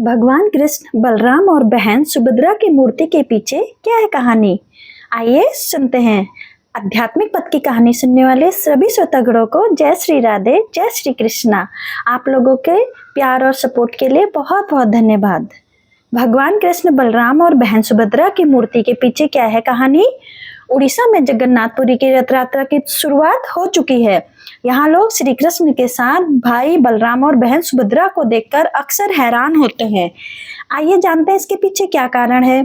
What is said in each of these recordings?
भगवान कृष्ण, बलराम और बहन सुभद्रा की मूर्ति के पीछे क्या है कहानी? आइए सुनते हैं। आध्यात्मिक पथ की कहानी सुनने वाले सभी श्रोतागणों को जय श्री राधे, जय श्री कृष्णा। आप लोगों के प्यार और सपोर्ट के लिए बहुत बहुत धन्यवाद। भगवान कृष्ण, बलराम और बहन सुभद्रा की मूर्ति के पीछे क्या है कहानी? उड़ीसा में जगन्नाथपुरी की रथ यात्रा की शुरुआत हो चुकी है। यहाँ लोग श्री कृष्ण के साथ भाई बलराम और बहन सुभद्रा को देखकर अक्सर हैरान होते हैं। आइए जानते हैं इसके पीछे क्या कारण है।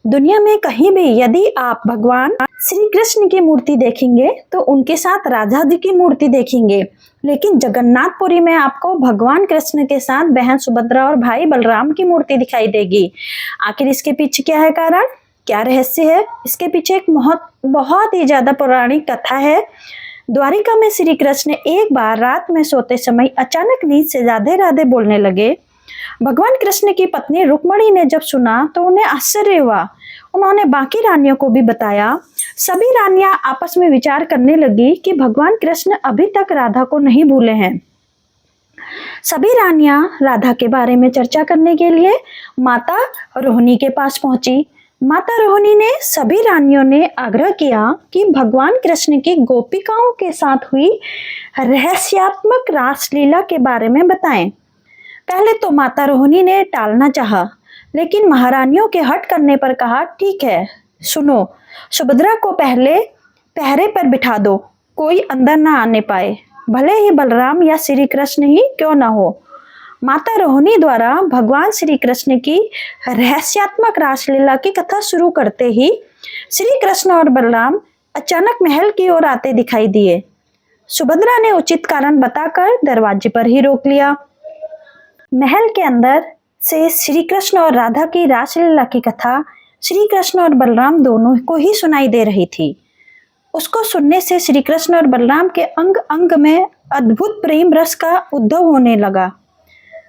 दुनिया में कहीं भी यदि आप भगवान श्री कृष्ण की मूर्ति देखेंगे तो उनके साथ राधा जी की मूर्ति देखेंगे, लेकिन जगन्नाथपुरी में आपको भगवान कृष्ण के साथ बहन सुभद्रा और भाई बलराम की मूर्ति दिखाई देगी। आखिर इसके पीछे क्या है कारण, क्या रहस्य है? इसके पीछे एक बहुत ही ज्यादा पौराणिक कथा है। द्वारिका में श्री कृष्ण एक बार रात में सोते समय अचानक नींद से राधे राधे बोलने लगे। भगवान कृष्ण की पत्नी रुक्मणी ने जब सुना तो उन्हें आश्चर्य हुआ। उन्होंने बाकी रानियों को भी बताया। सभी रानियां आपस में विचार करने लगी कि भगवान कृष्ण अभी तक राधा को नहीं भूले हैं। सभी रानियां राधा के बारे में चर्चा करने के लिए माता रोहिणी के पास पहुंची। माता रोहिणी ने सभी रानियों ने आग्रह किया कि भगवान कृष्ण की गोपिकाओं के साथ हुई रहस्यात्मक रासलीला के बारे में बताएं। पहले तो माता रोहिणी ने टालना चाहा, लेकिन महारानियों के हट करने पर कहा, ठीक है, सुनो, सुभद्रा को पहले पहरे पर बिठा दो, कोई अंदर ना आने पाए, भले ही बलराम या श्री कृष्ण ही क्यों ना हो। माता रोहिणी द्वारा भगवान श्री कृष्ण की रहस्यात्मक रासलीला की कथा शुरू करते ही श्री कृष्ण और बलराम अचानक महल की ओर आते दिखाई दिए। सुभद्रा ने उचित कारण बताकर दरवाजे पर ही रोक लिया। महल के अंदर से श्री कृष्ण और राधा की रासलीला की कथा श्री कृष्ण और बलराम दोनों को ही सुनाई दे रही थी। उसको सुनने से श्री कृष्ण और बलराम के अंग अंग में अद्भुत प्रेम रस का उद्भव होने लगा।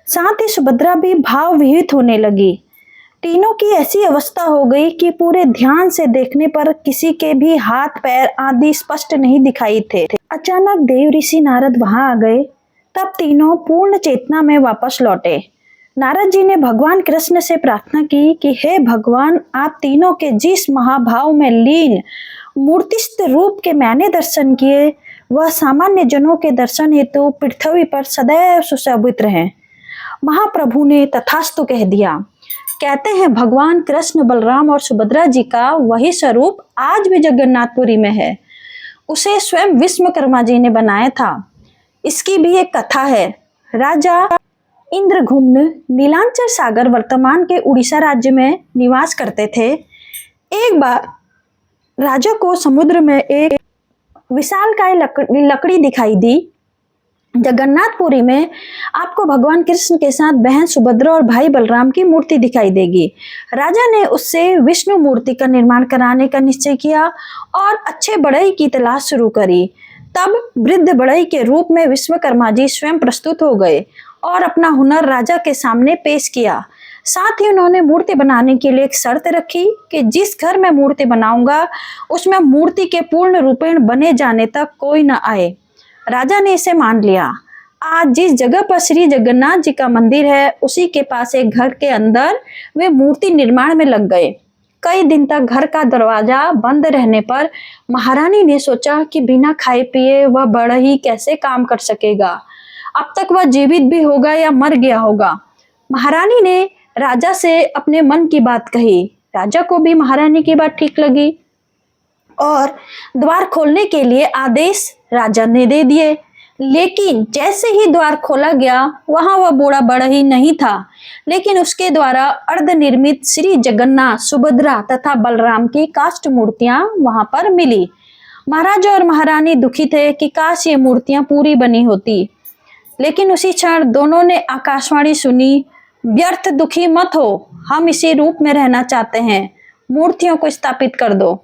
साथ ही सुभद्रा भी भाव विहित होने लगी। तीनों की ऐसी अवस्था हो गई कि पूरे ध्यान से देखने पर किसी के भी हाथ पैर आदि स्पष्ट नहीं दिखाई थे। अचानक देव ऋषि नारद वहां आ गए। तब तीनों पूर्ण चेतना में वापस लौटे। नारद जी ने भगवान कृष्ण से प्रार्थना की कि हे भगवान, आप तीनों के जिस महाभाव में लीन मूर्तिस्थ रूप के मैंने दर्शन किए, वह सामान्य जनों के दर्शन हेतु पृथ्वी पर सदैव सुशोभित रहें। महाप्रभु ने तथास्तु कह दिया। कहते हैं भगवान कृष्ण, बलराम और सुभद्रा जी का वही स्वरूप आज भी जगन्नाथपुरी में है। उसे स्वयं विश्वकर्मा जी ने बनाया था। इसकी भी एक कथा है। राजा इंद्रघुम्न नीलांचल सागर वर्तमान के उड़ीसा राज्य में निवास करते थे। एक बार राजा को समुद्र में एक विशालकाय लकड़ी दिखाई दी। जगन्नाथपुरी में आपको भगवान कृष्ण के साथ बहन सुभद्रा और भाई बलराम की मूर्ति दिखाई देगी। राजा ने उससे विष्णु मूर्ति का निर्माण कराने का निश्चय किया और अच्छे बढ़ई की तलाश शुरू करी। तब वृद्ध बढ़ई के रूप में विश्वकर्मा जी स्वयं प्रस्तुत हो गए और अपना हुनर राजा के सामने पेश किया। साथ ही उन्होंने मूर्ति बनाने के लिए एक शर्त रखी कि जिस घर में मूर्ति बनाऊंगा उसमें मूर्ति के पूर्ण रूपेण बने जाने तक कोई न आए। राजा ने इसे मान लिया। आज जिस जगह पर श्री जगन्नाथ जी का मंदिर है, उसी के पास एक घर के अंदर वे मूर्ति निर्माण में लग गए। कई दिन तक घर का दरवाजा बंद रहने पर महारानी ने सोचा कि बिना खाए पिए वह बढ़ई कैसे काम कर सकेगा। अब तक वह जीवित भी होगा या मर गया होगा। महारानी ने राजा से अपने मन की बात कही। राजा को भी महारानी की बात ठीक लगी और द्वार खोलने के लिए आदेश राजा ने दे दिए। लेकिन जैसे ही द्वार खोला गया, वहां वह बूढ़ा बढ़ई नहीं था, लेकिन उसके द्वारा अर्धनिर्मित श्री जगन्नाथ, सुभद्रा तथा बलराम की काष्ठ मूर्तियां वहां पर मिली। महाराजा और महारानी दुखी थे कि काश ये मूर्तियां पूरी बनी होती, लेकिन उसी क्षण दोनों ने आकाशवाणी सुनी, व्यर्थ दुखी मत हो, हम इसी रूप में रहना चाहते हैं, मूर्तियों को स्थापित कर दो।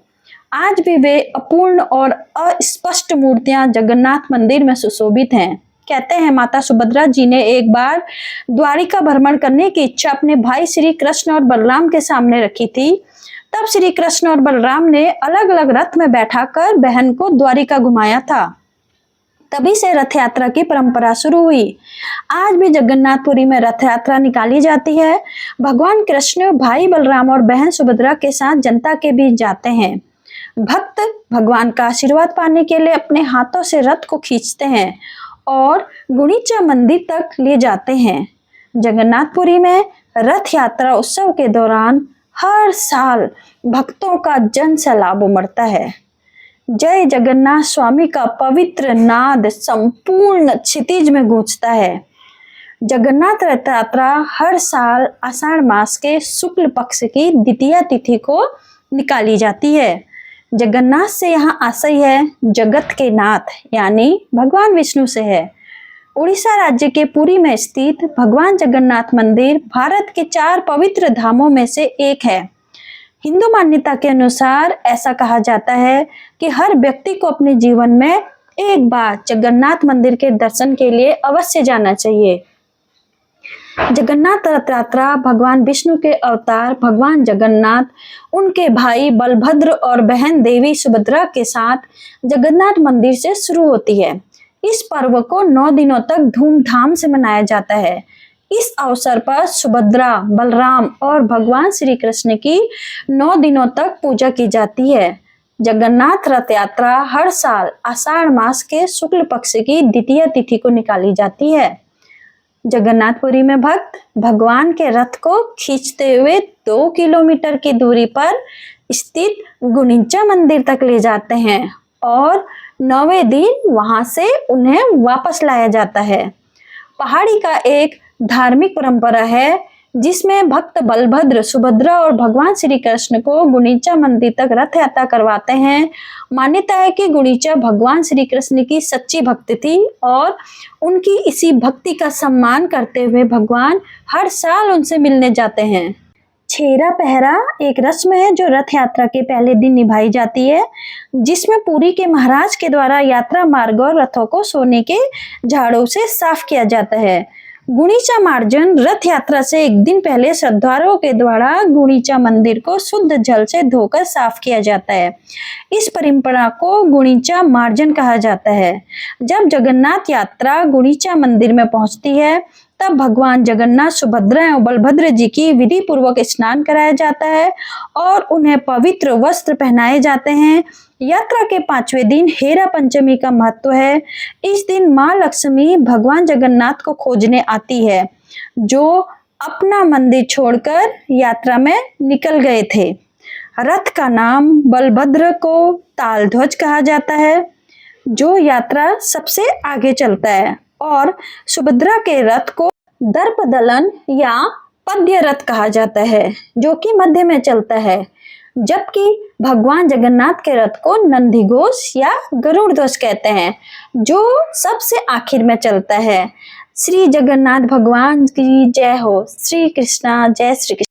आज भी वे अपूर्ण और अस्पष्ट मूर्तियां जगन्नाथ मंदिर में सुशोभित हैं। कहते हैं माता सुभद्रा जी ने एक बार द्वारिका भ्रमण करने की इच्छा अपने भाई श्री कृष्ण और बलराम के सामने रखी थी। तब श्री कृष्ण और बलराम ने अलग अलग रथ में बैठाकर बहन को द्वारिका घुमाया था। तभी से रथ यात्रा की परंपरा शुरू हुई। आज भी जगन्नाथपुरी में रथ यात्रा निकाली जाती है। भगवान कृष्ण भाई बलराम और बहन सुभद्रा के साथ जनता के बीच जाते हैं। भक्त भगवान का आशीर्वाद पाने के लिए अपने हाथों से रथ को खींचते हैं और गुंडीचा मंदिर तक ले जाते हैं। जगन्नाथपुरी में रथ यात्रा उत्सव के दौरान हर साल भक्तों का जन सैलाब उमड़ता है। जय जगन्नाथ स्वामी का पवित्र नाद संपूर्ण क्षितिज में गूंजता है। जगन्नाथ रथ यात्रा हर साल आषाढ़ मास के शुक्ल पक्ष की द्वितीया तिथि को निकाली जाती है। जगन्नाथ से यहाँ आशय है जगत के नाथ यानी भगवान विष्णु से है। उड़ीसा राज्य के पुरी में स्थित भगवान जगन्नाथ मंदिर भारत के 4 पवित्र धामों में से एक है। हिंदू मान्यता के अनुसार ऐसा कहा जाता है कि हर व्यक्ति को अपने जीवन में एक बार जगन्नाथ मंदिर के दर्शन के लिए अवश्य जाना चाहिए। जगन्नाथ रथ यात्रा भगवान विष्णु के अवतार भगवान जगन्नाथ, उनके भाई बलभद्र और बहन देवी सुभद्रा के साथ जगन्नाथ मंदिर से शुरू होती है। इस पर्व को 9 दिनों तक धूमधाम से मनाया जाता है। इस अवसर पर सुभद्रा, बलराम और भगवान श्री कृष्ण की 9 दिनों तक पूजा की जाती है। जगन्नाथ रथ यात्रा हर साल आषाढ़ मास के शुक्ल पक्ष की द्वितीय तिथि को निकाली जाती है। जगन्नाथपुरी में भक्त भगवान के रथ को खींचते हुए 2 किलोमीटर की दूरी पर स्थित गुंडीचा मंदिर तक ले जाते हैं और 9वें दिन वहां से उन्हें वापस लाया जाता है। पहाड़ी का एक धार्मिक परंपरा है जिसमें भक्त बलभद्र, सुभद्रा और भगवान श्री कृष्ण को गुंडीचा मंदिर तक रथ यात्रा करवाते हैं। मान्यता है कि गुंडीचा भगवान श्री कृष्ण की सच्ची भक्त थी और उनकी इसी भक्ति का सम्मान करते हुए भगवान हर साल उनसे मिलने जाते हैं। छेरा पहरा एक रस्म है जो रथ यात्रा के पहले दिन निभाई जाती है, जिसमें पुरी के महाराज के द्वारा यात्रा मार्ग और रथों को सोने के झाड़ू से साफ किया जाता है। गुंडीचा मार्जन रथ यात्रा से एक दिन पहले श्रद्धालुओं के द्वारा गुंडीचा मंदिर को शुद्ध जल से धोकर साफ किया जाता है। इस परंपरा को गुंडीचा मार्जन कहा जाता है। जब जगन्नाथ यात्रा गुंडीचा मंदिर में पहुंचती है तब भगवान जगन्नाथ, सुभद्रा और बलभद्र जी की विधि पूर्वक स्नान कराया जाता है और उन्हें पवित्र वस्त्र पहनाए जाते हैं। यात्रा के 5वें दिन हेरा पंचमी का महत्व है। इस दिन मां लक्ष्मी भगवान जगन्नाथ को खोजने आती है, जो अपना मंदिर छोड़कर यात्रा में निकल गए थे। रथ का नाम बलभद्र को तालध्वज कहा जाता है, जो यात्रा सबसे आगे चलता है, और सुभद्रा के रथ को दर्पदलन या पद्य रथ कहा जाता है, जो कि मध्य में चलता है, जबकि भगवान जगन्नाथ के रथ को नंदीघोष या गरुड़ ध्वज कहते हैं, जो सबसे आखिर में चलता है। श्री जगन्नाथ भगवान की जय हो। श्री कृष्णा, जय श्री कृष्ण।